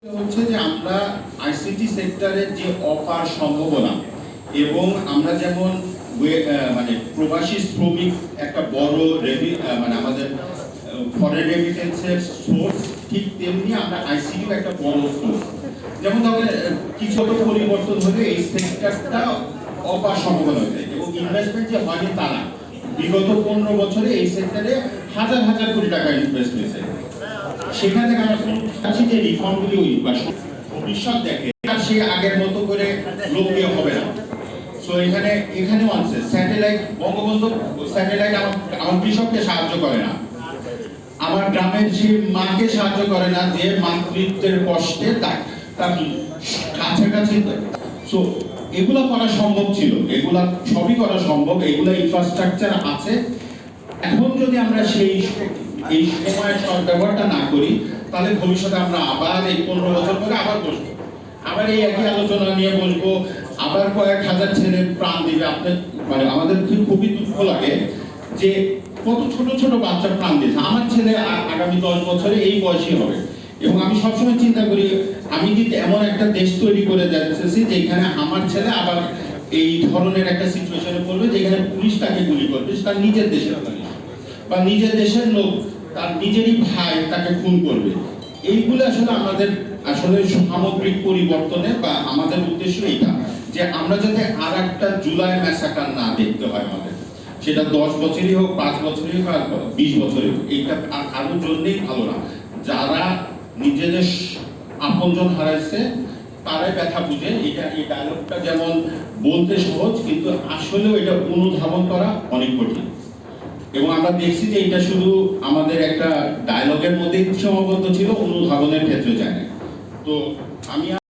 হচ্ছে যে আমরা আইসিটি সেক্টরের যে অপার সম্ভাবনা এবং আমরা যেমন মানে প্রবাসী শ্রমিক একটা বড় মানে আমাদের ফরেন রেমিটেন্সের সোর্স, ঠিক তেমনি আমরা আইসিটিও একটা বড় সোর্স। যেমন ধরেন কিছু পরিবর্তন হলে এই সেক্টরটা অপার সম্ভাবনা হয়ে যায় এবং ইনভেস্টমেন্ট যে হয়নি তা না। বিগত 15 বছরে এই সেক্টরে হাজার হাজার কোটি টাকা ইনভেস্ট হয়েছে। সেখান থেকে আমরা চাচ্ছি যে রিফর্মগুলি ভবিষ্যৎ দেখে আর সে আগের মতো করে লোকপ্রিয় হবে না। সো এখানেও আছে স্যাটেলাইট, বঙ্গবন্ধু স্যাটেলাইট আমার কৃষককে সাহায্য করে না, আমার গ্রামের যে মাকে সাহায্য করে না, যে মাতৃত্বের কষ্টে তার কাছাকাছি। সো এগুলা করা সম্ভব ছিল, এগুলা সবই করা সম্ভব, এগুলা ইনফ্রাস্ট্রাকচার আছে। এখন যদি আমরা এই সময়ের সদ্ব্যবহারটা না করি, তাহলে ভবিষ্যতে আমরা আবার এই 15 বছর পরে আবার বসবো, আবার এই একই আলোচনা নিয়ে বসবো, আবার কয়েক হাজার ছেলে প্রাণ দিবে। আপনার মানে আমাদের খুবই দুঃখ লাগে যে কত ছোট ছোট বাচ্চা প্রাণ দিয়েছে। আমার ছেলে আগামী 10 বছরে এই বয়সী হবে এবং আমি সবসময় চিন্তা করি আমি যদি এমন একটা দেশ তৈরি করে যাচ্ছি যেখানে আমার ছেলে আবার এই ধরনের একটা সিচুয়েশনে পড়বে যেখানে পুলিশ তাকে গুলি করবে, তার নিজের দেশের পুলিশ বা নিজের দেশের লোক তার নিজেরই ভাই তাকে খুন করবে। এইগুলো আসলে সামগ্রিক পরিবর্তনে বা আমাদের উদ্দেশ্য এইটা যে আমরা যাতে আর একটা জুলাই ম্যাসাকার না দেখতে হয় আমাদের, সেটা 10 বছরই হোক, 5 বছরই হোক, আর 20 বছরই হোক। এইটা আর কারোর জন্যই ভালো না। যারা নিজেদের আপনজন হারাইছে তারাই ব্যথা বুঝে। এই ডায়লগটা যেমন বলতে সহজ, কিন্তু আসলেও এটা অনুধাবন করা অনেক কঠিন। এবং আমরা দেখছি যে এটা শুধু আমাদের একটা ডায়লগের মধ্যেই সীমাবদ্ধ ছিল, অনুধাবনের ক্ষেত্রে যায় না। তো আমি